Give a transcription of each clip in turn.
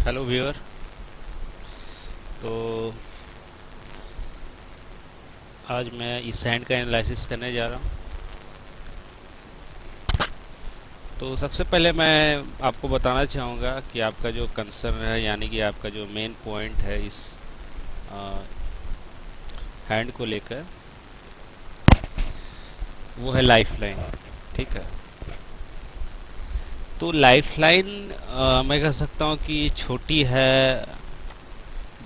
Hello viewer. तो आज मैं इस सैंड का एनालिसिस करने जा रहा हूँ। तो सबसे पहले मैं आपको बताना चाहूँगा कि आपका जो कंसर्न है, यानी कि आपका जो मेन पॉइंट है इस हैंड को लेकर, वो है लाइफलाइन। ठीक है। तो लाइफलाइन मैं कह सकता हूँ कि छोटी है,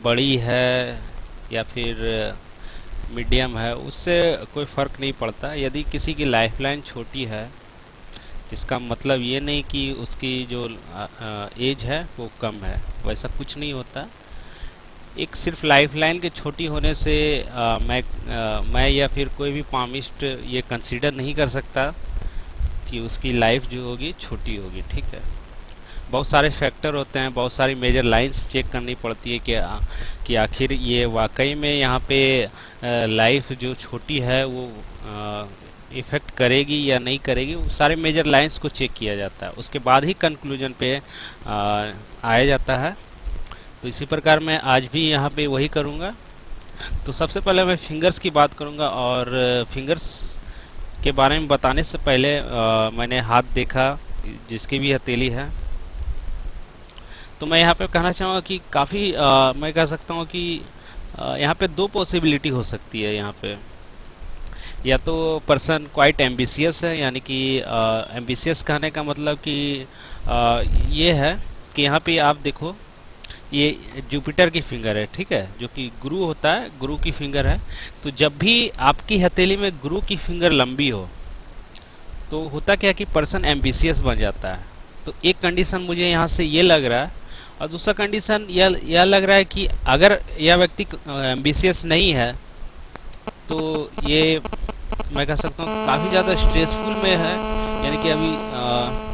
बड़ी है, या फिर मीडियम है, उससे कोई फ़र्क नहीं पड़ता। यदि किसी की लाइफलाइन छोटी है, इसका मतलब ये नहीं कि उसकी जो एज है वो कम है, वैसा कुछ नहीं होता। एक सिर्फ लाइफलाइन के छोटी होने से मैं या फिर कोई भी पामिस्ट ये कंसीडर नहीं कर सकता कि उसकी लाइफ जो होगी छोटी होगी। ठीक है। बहुत सारे फैक्टर होते हैं, बहुत सारी मेजर लाइंस चेक करनी पड़ती है कि आखिर ये वाकई में यहाँ पे लाइफ जो छोटी है वो इफ़ेक्ट करेगी या नहीं करेगी। वो सारे मेजर लाइंस को चेक किया जाता है, उसके बाद ही कंक्लूजन पे आया जाता है। तो इसी प्रकार मैं आज भी यहाँ पे वही करूँगा। तो सबसे पहले मैं फिंगर्स की बात करूँगा, और फिंगर्स के बारे में बताने से पहले मैंने हाथ देखा जिसकी भी हथेली है। तो मैं यहाँ पे कहना चाहूँगा कि काफ़ी मैं कह सकता हूँ कि यहाँ पे दो पॉसिबिलिटी हो सकती है। यहाँ पे या तो पर्सन क्वाइट एम्बिशियस है, यानी कि एम्बिशियस कहने का मतलब कि ये है कि यहाँ पे आप देखो, ये जुपिटर की फिंगर है। ठीक है, जो कि गुरु होता है, गुरु की फिंगर है। तो जब भी आपकी हथेली में गुरु की फिंगर लंबी हो तो होता क्या कि पर्सन एम्बिशियस बन जाता है। तो एक कंडीशन मुझे यहाँ से ये लग रहा है, और दूसरा कंडीशन यह लग रहा है कि अगर यह व्यक्ति एम्बिशियस नहीं है तो ये मैं कह सकता हूँ काफ़ी ज़्यादा स्ट्रेसफुल में है। यानी कि अभी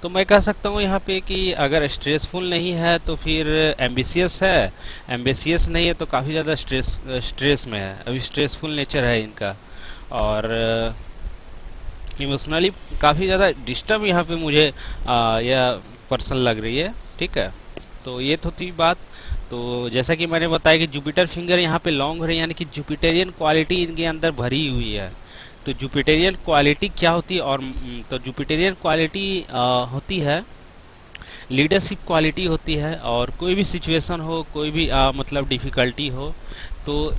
तो मैं कह सकता हूँ यहाँ पे कि अगर स्ट्रेसफुल नहीं है तो फिर एम्बिशियस है, एम्बिशियस नहीं है तो काफ़ी ज़्यादा स्ट्रेस में है, अभी स्ट्रेसफुल नेचर है इनका। और इमोशनली काफ़ी ज़्यादा डिस्टर्ब यहाँ पे मुझे यह पर्सन लग रही है। ठीक है। तो ये तो थी बात। तो जैसा कि मैंने बताया कि जुपिटर फिंगर यहाँ पे लॉन्ग हो रही है, यानी कि जुपिटेरियन क्वालिटी इनके अंदर भरी हुई है। तो जुपिटेरियन क्वालिटी क्या होती है? और तो जुपिटेरियन क्वालिटी होती है, लीडरशिप क्वालिटी होती है। और कोई भी सिचुएशन हो, कोई भी मतलब डिफ़िकल्टी हो, तो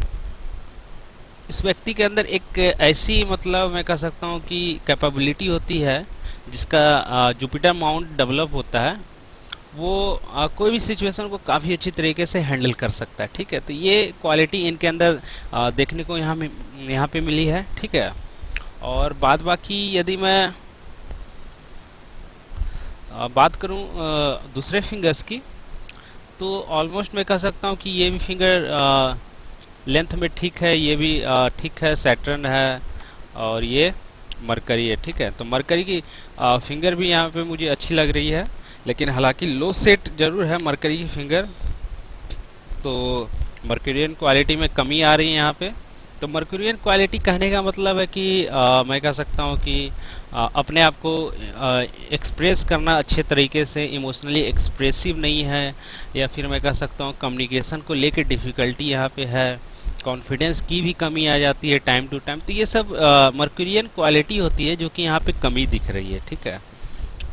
इस व्यक्ति के अंदर एक ऐसी मतलब मैं कह सकता हूँ कि कैपेबिलिटी होती है जिसका जुपिटर माउंट डेवलप होता है। वो कोई भी सिचुएशन को काफ़ी अच्छी तरीके से हैंडल कर सकता है। ठीक है। तो ये क्वालिटी इनके अंदर देखने को यहाँ पे मिली है। ठीक है। और बाद बाकी यदि मैं बात करूँ दूसरे फिंगर्स की, तो ऑलमोस्ट मैं कह सकता हूँ कि ये भी फिंगर लेंथ में ठीक है, ये भी ठीक है, सैटर्न है, और ये मरकरी है। ठीक है। तो मरकरी की फिंगर भी यहाँ पे मुझे अच्छी लग रही है, लेकिन हालांकि लो सेट जरूर है मरकरी की फिंगर। तो मर्क्यूरियन क्वालिटी में कमी आ रही है यहाँ पे। तो मर्क्यूरियन क्वालिटी कहने का मतलब है कि मैं कह सकता हूँ कि अपने आप को एक्सप्रेस करना अच्छे तरीके से, इमोशनली एक्सप्रेसिव नहीं है, या फिर मैं कह सकता हूँ कम्युनिकेशन को लेकर डिफ़िकल्टी यहाँ पे है, कॉन्फिडेंस की भी कमी आ जाती है टाइम टू टाइम। तो ये सब मर्क्यूरियन क्वालिटी होती है जो कि यहाँ पे कमी दिख रही है। ठीक है।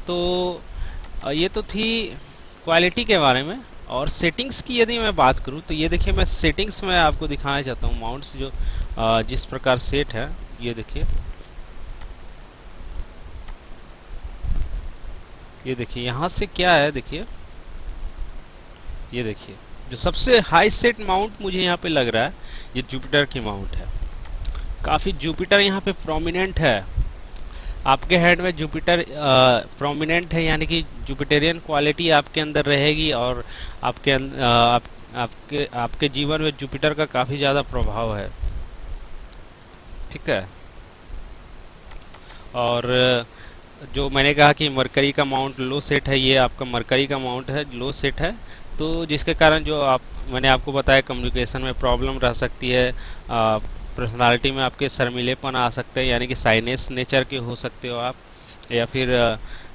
तो ये तो थी क्वालिटी के बारे में। और सेटिंग्स की यदि मैं बात करूं तो ये देखिए, मैं सेटिंग्स में आपको दिखाना चाहता हूं माउंट्स जो जिस प्रकार सेट है। ये देखिए, ये देखिए यहाँ से क्या है, देखिए, ये देखिए जो सबसे हाई सेट माउंट मुझे यहाँ पे लग रहा है, ये जुपिटर की माउंट है। काफ़ी जुपिटर यहाँ पे प्रोमिनेंट है। आपके हेड में जुपिटर प्रोमिनेंट है, यानी कि जुपिटेरियन क्वालिटी आपके अंदर रहेगी, और आपके जीवन में जुपिटर का काफ़ी ज़्यादा प्रभाव है। ठीक है। और जो मैंने कहा कि मरकरी का माउंट लो सेट है, ये आपका मरकरी का माउंट है, लो सेट है। तो जिसके कारण जो मैंने आपको बताया कम्युनिकेशन में प्रॉब्लम रह सकती है, पर्सनालिटी में आपके शर्मीलेपन आ सकते हैं, यानी कि साइनेस नेचर के हो सकते हो आप, या फिर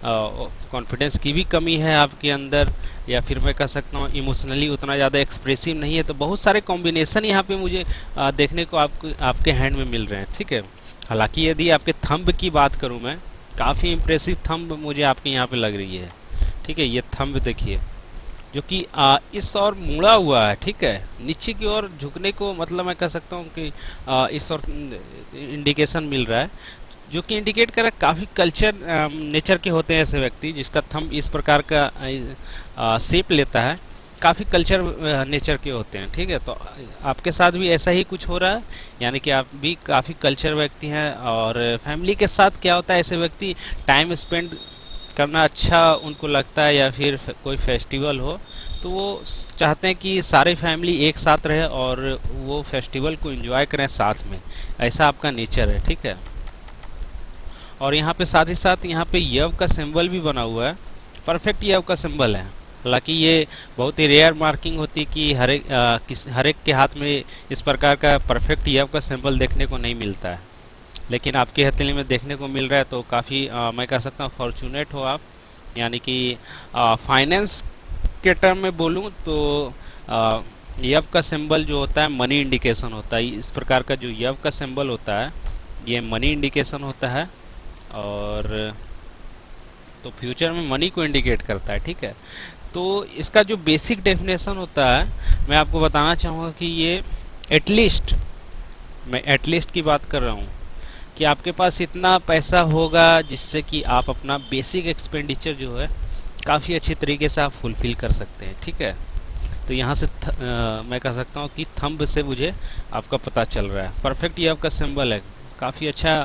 कॉन्फिडेंस की भी कमी है आपके अंदर, या फिर मैं कह सकता हूँ इमोशनली उतना ज़्यादा एक्सप्रेसिव नहीं है। तो बहुत सारे कॉम्बिनेशन यहाँ पे मुझे देखने को आपके हैंड में मिल रहे हैं, ठीक है। हालांकि यदि आपके थंब की बात करूँ मैं, काफ़ी इम्प्रेसिव थंब मुझे आपके यहाँ पे लग रही है, ठीक है। ये थंब देखिए जो कि इस ओर मुड़ा हुआ है, ठीक है, नीचे की ओर झुकने को, मतलब मैं कह सकता हूँ कि इस ओर इंडिकेशन मिल रहा है, जो कि इंडिकेट कर रहा है काफ़ी कल्चर नेचर के होते हैं ऐसे व्यक्ति जिसका थंब इस प्रकार का शेप लेता है, काफ़ी कल्चर नेचर के होते हैं, ठीक है। तो आपके साथ भी ऐसा ही कुछ हो रहा है, यानी कि आप भी काफ़ी कल्चर व्यक्ति हैं। और फैमिली के साथ क्या होता है, ऐसे व्यक्ति टाइम स्पेंड करना अच्छा उनको लगता है, या फिर कोई फेस्टिवल हो तो वो चाहते हैं कि सारे फैमिली एक साथ रहे और वो फेस्टिवल को एंजॉय करें साथ में, ऐसा आपका नेचर है, ठीक है। और यहाँ पे साथ ही साथ यहाँ पे यव का सिंबल भी बना हुआ है, परफेक्ट यव का सिंबल है। हालांकि ये बहुत ही रेयर मार्किंग होती है कि हर एक के हाथ में इस प्रकार का परफेक्ट यव का सिंबल देखने को नहीं मिलता है, लेकिन आपके हथेली में देखने को मिल रहा है। तो काफ़ी मैं कह सकता हूँ फॉर्चुनेट हो आप, यानी कि फाइनेंस के टर्म में बोलूँ तो यव का सिंबल जो होता है मनी इंडिकेशन होता है। इस प्रकार का जो यव का सिंबल होता है ये मनी इंडिकेशन होता है, और तो फ्यूचर में मनी को इंडिकेट करता है, ठीक है। तो इसका जो बेसिक डेफिनेशन होता है मैं आपको बताना चाहूँगा कि ये एटलीस्ट, मैं एटलीस्ट की बात कर रहा हूँ कि आपके पास इतना पैसा होगा जिससे कि आप अपना बेसिक एक्सपेंडिचर जो है काफ़ी अच्छी तरीके से आप फुलफ़िल कर सकते हैं, ठीक है। तो यहाँ से मैं कह सकता हूँ कि थंब से मुझे आपका पता चल रहा है, परफेक्ट ये आपका सिंबल है, काफ़ी अच्छा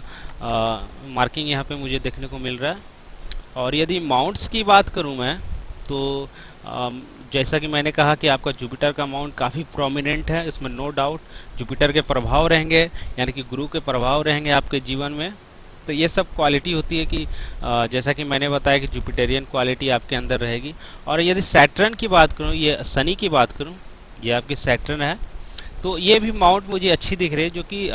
मार्किंग यहाँ पे मुझे देखने को मिल रहा है। और यदि माउंट्स की बात करूँ मैं तो जैसा कि मैंने कहा कि आपका जुपिटर का माउंट काफ़ी प्रोमिनेंट है, इसमें नो डाउट जुपिटर के प्रभाव रहेंगे, यानी कि गुरु के प्रभाव रहेंगे आपके जीवन में। तो ये सब क्वालिटी होती है कि जैसा कि मैंने बताया कि जुपिटेरियन क्वालिटी आपके अंदर रहेगी। और यदि सैटर्न की बात करूँ, ये शनि की बात करूँ, ये आपकी सैटर्न है, तो ये भी माउंट मुझे अच्छी दिख रही है, जो कि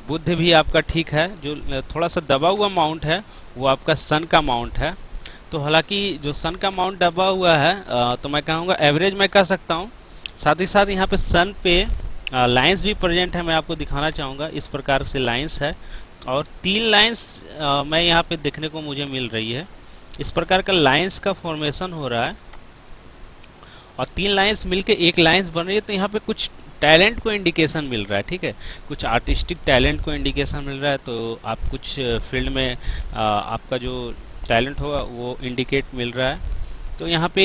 बुध भी आपका ठीक है। जो थोड़ा सा दबा हुआ माउंट है वो आपका सन का माउंट है। तो हालांकि जो सन का माउंट दबा हुआ है तो मैं कहूँगा एवरेज मैं कह सकता हूँ। साथ ही साथ यहाँ पे सन पे लाइंस भी प्रेजेंट है, मैं आपको दिखाना चाहूँगा। इस प्रकार से लाइंस है और 3 लाइंस मैं यहाँ पे देखने को मुझे मिल रही है। इस प्रकार का लाइंस का फॉर्मेशन हो रहा है और 3 लाइंस मिलके एक लाइंस बन रही है। तो यहाँ पे कुछ टैलेंट को इंडिकेशन मिल रहा है, ठीक है, कुछ आर्टिस्टिक टैलेंट को इंडिकेशन मिल रहा है। तो आप कुछ फील्ड में आपका जो टैलेंट होगा वो इंडिकेट मिल रहा है। तो यहाँ पे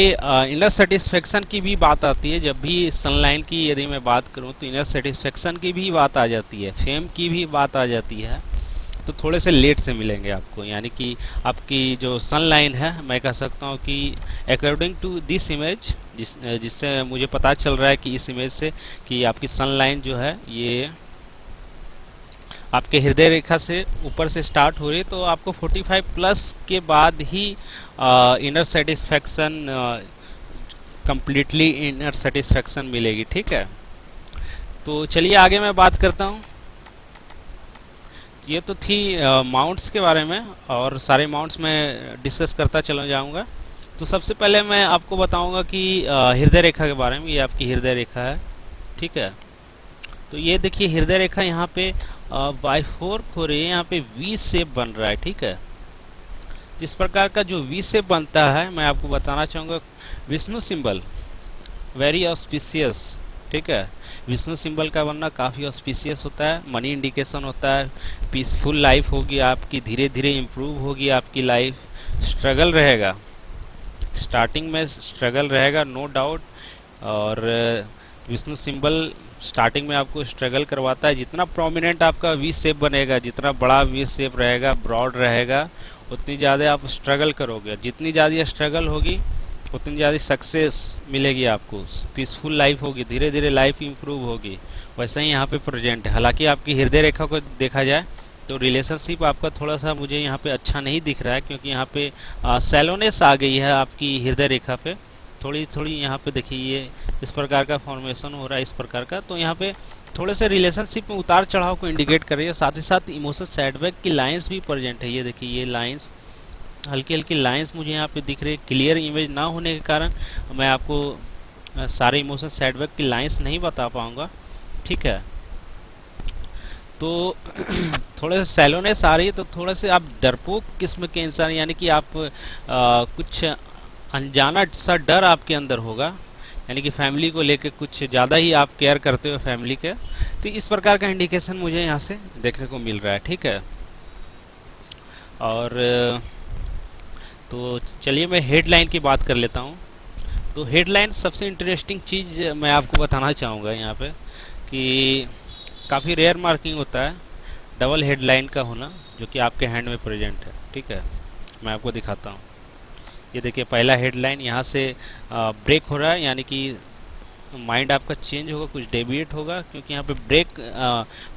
इनर सेटिस्फेक्शन की भी बात आती है। जब भी सनलाइन की यदि मैं बात करूँ तो इनर सेटिस्फेक्शन की भी बात आ जाती है, फेम की भी बात आ जाती है। तो थोड़े से लेट से मिलेंगे आपको, यानी कि आपकी जो सनलाइन है मैं कह सकता हूँ कि अकॉर्डिंग टू दिस इमेज, जिससे मुझे पता चल रहा है कि इस इमेज से कि आपकी सनलाइन जो है ये आपके हृदय रेखा से ऊपर से स्टार्ट हो रही है। तो आपको 45 प्लस के बाद ही inner satisfaction, completely inner satisfaction मिलेगी, ठीक है। तो चलिए आगे मैं बात करता हूँ। ये तो थी माउंट्स के बारे में, और सारे माउंट्स मैं डिस्कस करता चला जाऊँगा। तो सबसे पहले मैं आपको बताऊँगा कि हृदय रेखा के बारे में। ये आपकी हृदय रेखा है, ठीक है। तो ये देखिए हृदय रेखा यहाँ पे बाई-4 हो रही है, यहाँ पे वी शेप बन रहा है, ठीक है। जिस प्रकार का जो वी शेप बनता है मैं आपको बताना चाहूँगा, विष्णु सिंबल वेरी ऑस्पिशियस, ठीक है। विष्णु सिंबल का बनना काफ़ी ऑस्पिशियस होता है, मनी इंडिकेशन होता है, पीसफुल लाइफ होगी आपकी, धीरे धीरे इम्प्रूव होगी आपकी लाइफ। स्ट्रगल रहेगा, स्टार्टिंग में स्ट्रगल रहेगा नो डाउट। और विष्णु सिंबल स्टार्टिंग में आपको स्ट्रगल करवाता है। जितना प्रोमिनेंट आपका वी शेप बनेगा, जितना बड़ा वी शेप रहेगा, ब्रॉड रहेगा, उतनी ज़्यादा आप स्ट्रगल करोगे। जितनी ज़्यादा स्ट्रगल होगी उतनी ज़्यादा सक्सेस मिलेगी आपको, पीसफुल लाइफ होगी, धीरे धीरे लाइफ इंप्रूव होगी। वैसा ही यहाँ पे प्रेजेंट है। हालांकि आपकी हृदय रेखा को देखा जाए तो रिलेशनशिप आपका थोड़ा सा मुझे यहाँ पे अच्छा नहीं दिख रहा है, क्योंकि यहाँ पे सैलोनेस आ गई है आपकी हृदय रेखा पे। थोड़ी थोड़ी यहाँ पे देखिए ये इस प्रकार का फॉर्मेशन हो रहा है, इस प्रकार का। तो यहाँ पे थोड़े से रिलेशनशिप में उतार चढ़ाव को इंडिकेट कर रही है। साथ ही साथ इमोशनल सेटबैक की लाइंस भी प्रेजेंट है। ये देखिए, ये लाइंस, हल्की हल्की लाइंस मुझे यहाँ पे दिख रही है। क्लियर इमेज ना होने के कारण मैं आपको सारे इमोशनल सेटबैक की लाइंस नहीं बता पाऊँगा, ठीक है। तो थोड़े से सैलोनेस आ रही है, तो थोड़े से आप डरपोक किस्म के इंसान, यानी कि आप कुछ अनजाना सा डर आपके अंदर होगा, यानी कि फैमिली को लेके कुछ ज़्यादा ही आप केयर करते हो फैमिली के। तो इस प्रकार का इंडिकेशन मुझे यहाँ से देखने को मिल रहा है, ठीक है। और तो चलिए मैं हेडलाइन की बात कर लेता हूँ। तो हेडलाइन सबसे इंटरेस्टिंग चीज़ मैं आपको बताना चाहूँगा यहाँ पे कि काफ़ी रेयर मार्किंग होता है डबल हेडलाइन का होना, जो कि आपके हैंड में प्रेजेंट है, ठीक है। मैं आपको दिखाता हूँ। ये देखिए, पहला हेडलाइन यहाँ से ब्रेक हो रहा है, यानी कि माइंड आपका चेंज होगा, कुछ डेविएट होगा, क्योंकि यहाँ पे ब्रेक,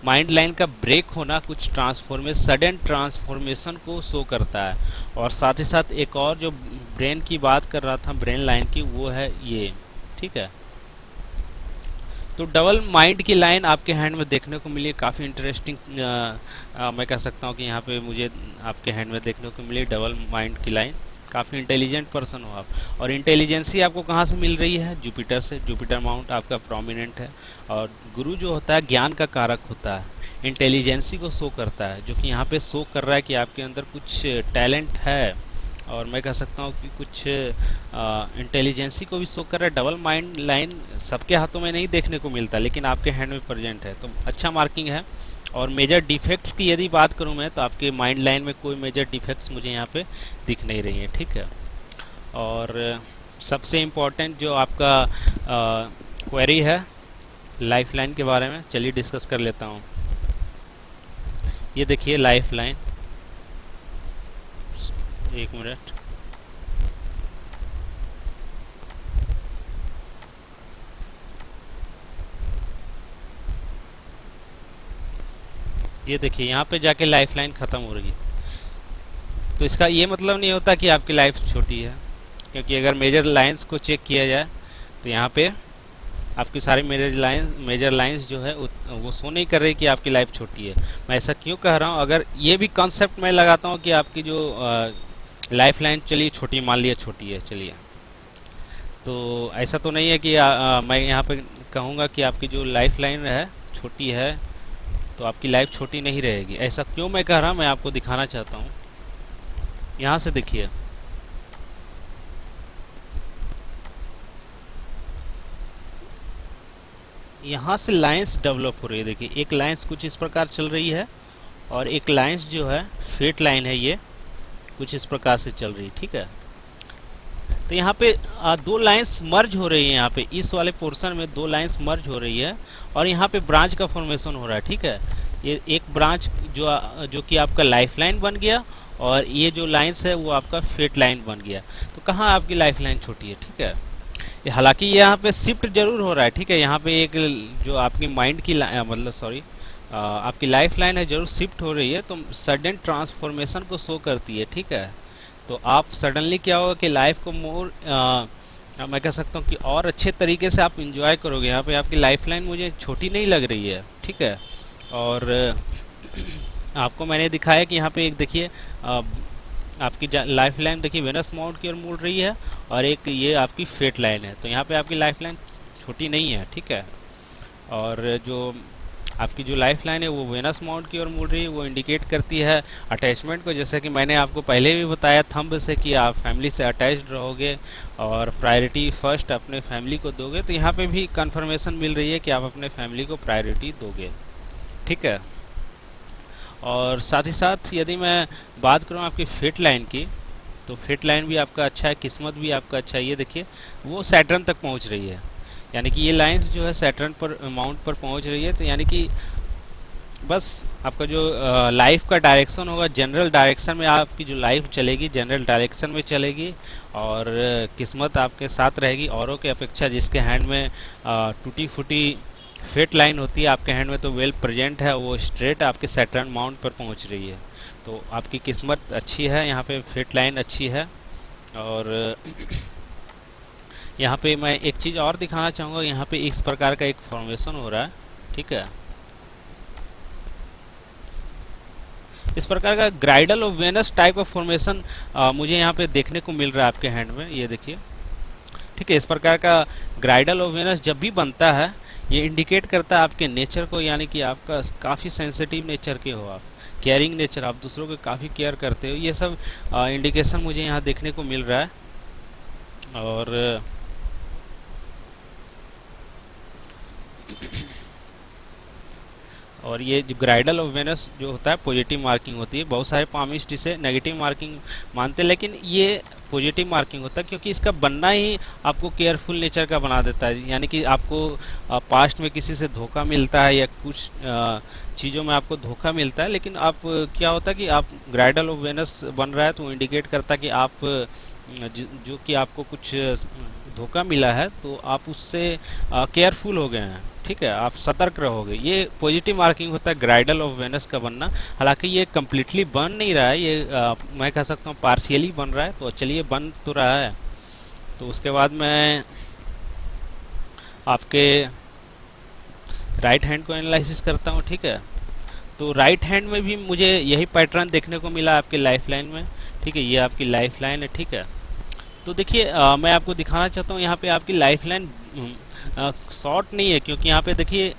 माइंड लाइन का ब्रेक होना कुछ ट्रांसफॉर्मेशन, सडन ट्रांसफॉर्मेशन को शो करता है। और साथ ही साथ एक और जो ब्रेन की बात कर रहा था, ब्रेन लाइन की, वो है ये, ठीक है। तो डबल माइंड की लाइन आपके हैंड में देखने को मिली, काफ़ी इंटरेस्टिंग। मैं कह सकता हूँ कि यहाँ पे मुझे आपके हैंड में देखने को मिली डबल माइंड की लाइन। काफ़ी इंटेलिजेंट पर्सन हो आप। और इंटेलिजेंसी आपको कहाँ से मिल रही है? जुपिटर से। जुपिटर माउंट आपका प्रोमिनेंट है, और गुरु जो होता है ज्ञान का कारक होता है, इंटेलिजेंसी को शो करता है, जो कि यहाँ पे शो कर रहा है कि आपके अंदर कुछ टैलेंट है, और मैं कह सकता हूँ कि कुछ इंटेलिजेंसी को भी शो कर रहा है। डबल माइंड लाइन सबके हाथों में नहीं देखने को मिलता, लेकिन आपके हैंड में प्रेजेंट है, तो अच्छा मार्किंग है। और मेजर डिफेक्ट्स की यदि बात करूं मैं, तो आपके माइंड लाइन में कोई मेजर डिफेक्ट्स मुझे यहाँ पे दिख नहीं रही हैं, ठीक है। और सबसे इम्पोर्टेंट जो आपका क्वेरी है लाइफ लाइन के बारे में, चलिए डिस्कस कर लेता हूँ। ये देखिए लाइफ लाइन, एक मिनट। ये देखिए, यहाँ पे जाके लाइफ लाइन ख़त्म हो रही है। तो इसका ये मतलब नहीं होता कि आपकी लाइफ छोटी है, क्योंकि अगर मेजर लाइंस को चेक किया जाए तो यहाँ पे आपकी सारी मेजर लाइंस जो है वो शो नहीं कर रही कि आपकी लाइफ छोटी है। मैं ऐसा क्यों कह रहा हूँ? अगर ये भी कॉन्सेप्ट मैं लगाता हूँ कि आपकी जो लाइफ लाइन, चलिए छोटी मान लिया, छोटी है, चलिए, तो ऐसा तो नहीं है कि मैं यहाँ पे कहूँगा कि आपकी जो लाइफ लाइन है छोटी है, तो आपकी लाइफ छोटी नहीं रहेगी। ऐसा क्यों मैं कह रहा हूँ, मैं आपको दिखाना चाहता हूँ। यहाँ से देखिए, यहाँ से लाइंस डेवलप हो रही है। देखिए, एक लाइंस कुछ इस प्रकार चल रही है, और एक लाइंस जो है फेट लाइन है, ये कुछ इस प्रकार से चल रही है, ठीक है। तो यहाँ पे दो लाइंस मर्ज हो रही है, यहाँ पे इस वाले पोर्शन में दो लाइंस मर्ज हो रही है, और यहाँ पे ब्रांच का फॉर्मेशन हो रहा है, ठीक है। ये एक ब्रांच जो कि आपका लाइफ लाइन बन गया, और ये जो लाइंस है वो आपका फेट लाइन बन गया। तो कहाँ आपकी लाइफ लाइन छोटी है, ठीक है। हालांकि यहाँ पे शिफ्ट जरूर हो रहा है, ठीक है। यहाँ पे एक जो आपकी माइंड की मतलब सॉरी आपकी लाइफ लाइन है जरूर शिफ्ट हो रही है, तो सडन ट्रांसफॉर्मेशन को शो करती है, ठीक है। तो आप सडनली क्या होगा कि लाइफ को मोर मैं कह सकता हूँ कि और अच्छे तरीके से आप इंजॉय करोगे। यहाँ पे आपकी लाइफ लाइन मुझे छोटी नहीं लग रही है, ठीक है। और आपको मैंने दिखाया कि यहाँ पे एक देखिए आपकी लाइफ लाइन देखिए वेनस माउंट की ओर मुड़ रही है, और एक ये आपकी फेट लाइन है। तो यहाँ पे आपकी लाइफ लाइन छोटी नहीं है, ठीक है। और जो आपकी जो लाइफ लाइन है वो वेनस माउंट की ओर मुड़ रही है, वो इंडिकेट करती है अटैचमेंट को। जैसे कि मैंने आपको पहले भी बताया थंब से कि आप फैमिली से अटैच्ड रहोगे और प्रायोरिटी फर्स्ट अपने फैमिली को दोगे। तो यहाँ पे भी कंफर्मेशन मिल रही है कि आप अपने फैमिली को प्रायोरिटी दोगे, ठीक है। और साथ ही साथ यदि मैं बात करूँ आपकी फेट लाइन की, तो फेट लाइन भी आपका अच्छा है, किस्मत भी आपका अच्छा है। ये देखिए वो सैटर्न तक पहुँच रही है, यानी कि ये लाइंस जो है सैटर्न पर माउंट पर पहुंच रही है। तो यानी कि बस आपका जो लाइफ का डायरेक्शन होगा, जनरल डायरेक्शन में आपकी जो लाइफ चलेगी, जनरल डायरेक्शन में चलेगी, और किस्मत आपके साथ रहेगी औरों के अपेक्षा। जिसके हैंड में टूटी फूटी फेट लाइन होती है, आपके हैंड में तो वेल प्रेजेंट है, वो स्ट्रेट आपके सैटर्न माउंट पर पहुंच रही है। तो आपकी किस्मत अच्छी है, यहाँ पे फेट लाइन अच्छी है। और यहाँ पे मैं एक चीज़ और दिखाना चाहूँगा, यहाँ पे इस प्रकार का एक फॉर्मेशन हो रहा है, ठीक ठीक है। इस प्रकार का ग्राइडल और वेनस टाइप ऑफ फॉर्मेशन मुझे यहाँ पे देखने को मिल रहा है आपके हैंड में, ये देखिए। ठीक है, इस प्रकार का ग्राइडल और वेनस जब भी बनता है, ये इंडिकेट करता है आपके नेचर को, यानी कि आपका काफ़ी सेंसिटिव नेचर के हो आप, केयरिंग नेचर, आप दूसरों को काफ़ी केयर करते हो, ये सब इंडिकेशन मुझे यहाँ देखने को मिल रहा है। और ये जो ग्राइडल और वेनस जो होता है पॉजिटिव मार्किंग होती है। बहुत सारे पामिस्ट इसे नेगेटिव मार्किंग मानते हैं, लेकिन ये पॉजिटिव मार्किंग होता है क्योंकि इसका बनना ही आपको केयरफुल नेचर का बना देता है। यानी कि आपको पास्ट में किसी से धोखा मिलता है या कुछ चीज़ों में आपको धोखा मिलता है, लेकिन आप क्या होता है कि आप ग्राइडल और वेनस बन रहा है तो इंडिकेट करता है कि आप जो कि आपको कुछ धोखा मिला है तो आप उससे केयरफुल हो गए हैं। ठीक है, आप सतर्क रहोगे। ये पॉजिटिव मार्किंग होता है ग्राइडल ऑफ वेनस का बनना। हालांकि ये कम्प्लीटली बन नहीं रहा है, ये मैं कह सकता हूँ पार्शियली बन रहा है। तो चलिए, बन तो रहा है, तो उसके बाद मैं आपके राइट हैंड को एनालिसिस करता हूँ। ठीक है, तो राइट हैंड में भी मुझे यही पैटर्न देखने को मिला आपकी लाइफ लाइन में। ठीक है, ये आपकी लाइफ लाइन है। ठीक है, तो देखिए मैं आपको दिखाना चाहता हूँ यहाँ पे आपकी लाइफ लाइन शॉर्ट नहीं है, क्योंकि यहाँ पे देखिए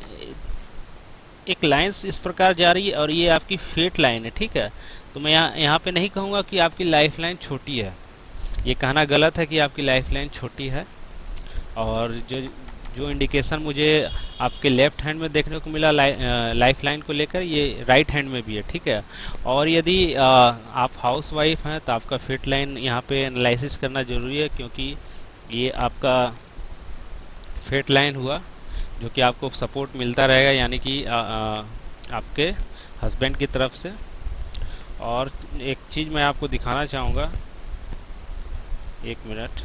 एक लाइंस इस प्रकार जा रही है और ये आपकी फेट लाइन है। ठीक है, तो मैं यहाँ पे नहीं कहूँगा कि आपकी लाइफ लाइन छोटी है, ये कहना गलत है कि आपकी लाइफ लाइन छोटी है। और जो इंडिकेशन मुझे आपके लेफ्ट हैंड में देखने को मिला लाइफ लाइन को लेकर, ये राइट हैंड में भी है। ठीक है, और यदि आप हाउस वाइफ हैं तो आपका फिट लाइन यहाँ पे एनालिसिस करना ज़रूरी है, क्योंकि ये आपका फिट लाइन हुआ जो कि आपको सपोर्ट मिलता रहेगा, यानी कि आपके हस्बैंड की तरफ से। और एक चीज़ मैं आपको दिखाना चाहूँगा, एक मिनट।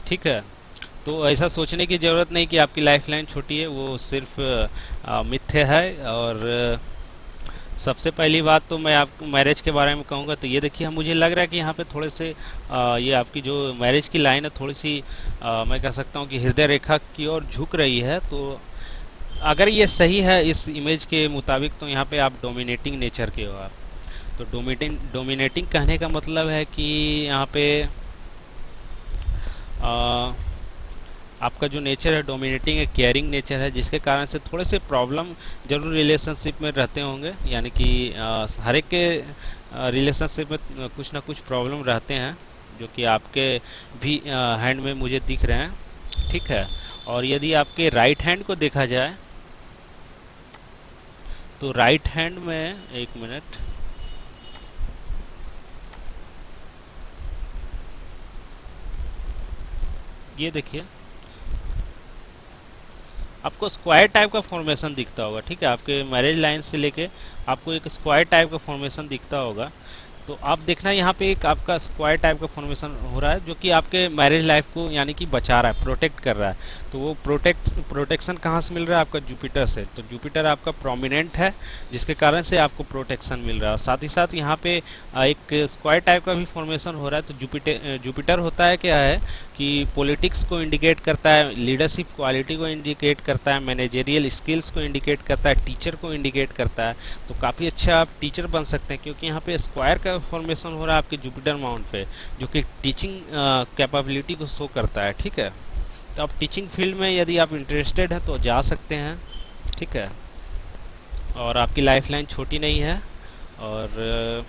ठीक है, तो ऐसा सोचने की ज़रूरत नहीं कि आपकी लाइफ लाइन छोटी है, वो सिर्फ मिथ्या है। और सबसे पहली बात तो मैं आपको मैरिज के बारे में कहूँगा, तो ये देखिए मुझे लग रहा है कि यहाँ पे थोड़े से ये आपकी जो मैरिज की लाइन है थोड़ी सी मैं कह सकता हूँ कि हृदय रेखा की ओर झुक रही है। तो अगर ये सही है इस इमेज के मुताबिक, तो यहाँ पे आप डोमिनेटिंग नेचर के हो आप। तो डोमिनेटिंग कहने का मतलब है कि यहाँ पे आपका जो नेचर है डोमिनेटिंग है, केयरिंग नेचर है, जिसके कारण से थोड़े से प्रॉब्लम जरूर रिलेशनशिप में रहते होंगे। यानी कि हर एक के रिलेशनशिप में कुछ ना कुछ प्रॉब्लम रहते हैं, जो कि आपके भी हैंड में मुझे दिख रहे हैं। ठीक है, और यदि आपके राइट हैंड को देखा जाए, तो राइट हैंड में, एक मिनट, ये देखिए आपको स्क्वायर टाइप का फॉर्मेशन दिखता होगा। ठीक है, आपके मैरिज लाइन से लेके आपको एक स्क्वायर टाइप का फॉर्मेशन दिखता होगा। तो आप देखना यहाँ पे एक आपका स्क्वायर टाइप का फॉर्मेशन हो रहा है, जो कि आपके मैरिज लाइफ को यानी कि बचा रहा है, प्रोटेक्ट कर रहा है। तो वो प्रोटेक्शन कहाँ से मिल रहा है? आपका जुपिटर से। तो जुपिटर आपका प्रोमिनेंट है, जिसके कारण से आपको प्रोटेक्शन मिल रहा है। साथ ही साथ यहाँ पे एक स्क्वायर टाइप का भी फॉर्मेशन हो रहा है। तो जुपिटर होता है क्या है कि पॉलिटिक्स को इंडिकेट करता है, लीडरशिप क्वालिटी को इंडिकेट करता है, मैनेजरियल स्किल्स को इंडिकेट करता है, टीचर को इंडिकेट करता है। तो काफ़ी अच्छा आप टीचर बन सकते हैं, क्योंकि यहाँ पे स्क्वायर का फॉर्मेशन हो रहा है आपके जुपिटर माउंट पे, जो कि टीचिंग कैपेबिलिटी को शो करता है। ठीक है, तो आप टीचिंग फील्ड में यदि आप इंटरेस्टेड हैं तो जा सकते हैं। ठीक है, और आपकी लाइफ लाइन छोटी नहीं है। और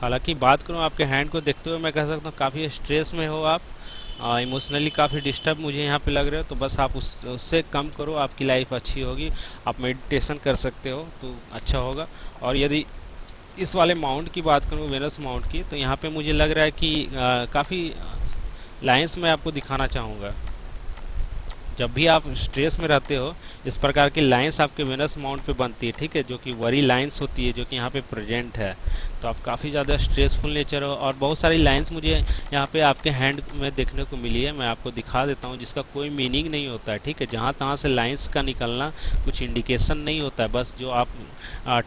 हालांकि बात करूं आपके हैंड को देखते हुए, मैं कह सकता हूं काफ़ी स्ट्रेस में हो आप, इमोशनली काफ़ी डिस्टर्ब मुझे यहाँ पे लग रहे हो। तो बस आप उससे कम करो, आपकी लाइफ अच्छी होगी। आप मेडिटेशन कर सकते हो तो अच्छा होगा। और यदि इस वाले माउंट की बात करूँ, वेनस माउंट की, तो यहाँ पे मुझे लग रहा है कि काफ़ी लाइंस मैं आपको दिखाना चाहूँगा। जब भी आप स्ट्रेस में रहते हो, इस प्रकार की लाइंस आपके वेनस माउंट पे बनती है। ठीक है, जो कि वरी लाइंस होती है, जो कि यहाँ पे प्रेजेंट है। तो आप काफ़ी ज़्यादा स्ट्रेसफुल नेचर हो, और बहुत सारी लाइंस मुझे यहाँ पे आपके हैंड में देखने को मिली है। मैं आपको दिखा देता हूँ, जिसका कोई मीनिंग नहीं होता है, ठीक है। जहाँ तहाँ से लाइंस का निकलना कुछ इंडिकेशन नहीं होता है, बस जो आप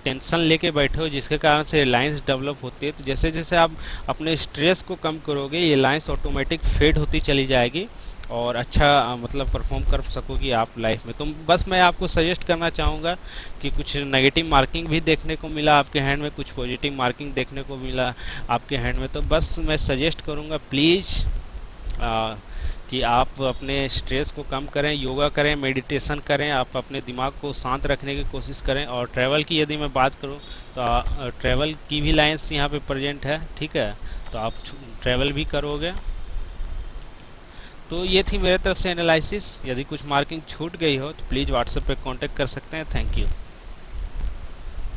टेंशन लेके बैठे हो जिसके कारण से लाइंस डेवलप होती है। तो जैसे जैसे आप अपने स्ट्रेस को कम करोगे, ये लाइंस ऑटोमेटिक फेड होती चली जाएगी और अच्छा मतलब परफॉर्म कर सकोगी आप लाइफ में। तो बस मैं आपको सजेस्ट करना चाहूँगा कि कुछ नेगेटिव मार्किंग भी देखने को मिला आपके हैंड में, कुछ पॉजिटिव मार्किंग देखने को मिला आपके हैंड में, तो बस मैं सजेस्ट करूँगा प्लीज़ कि आप अपने स्ट्रेस को कम करें, योगा करें, मेडिटेशन करें, आप अपने दिमाग को शांत रखने की कोशिश करें। और ट्रैवल की यदि मैं बात करूं तो ट्रैवल की भी लाइंस यहाँ पे प्रेजेंट है, ठीक है। तो आप ट्रैवल भी करोगे। तो ये थी मेरे तरफ से एनालिसिस। यदि कुछ मार्किंग छूट गई हो तो प्लीज़ व्हाट्सएप पे कांटेक्ट कर सकते हैं। Thank you.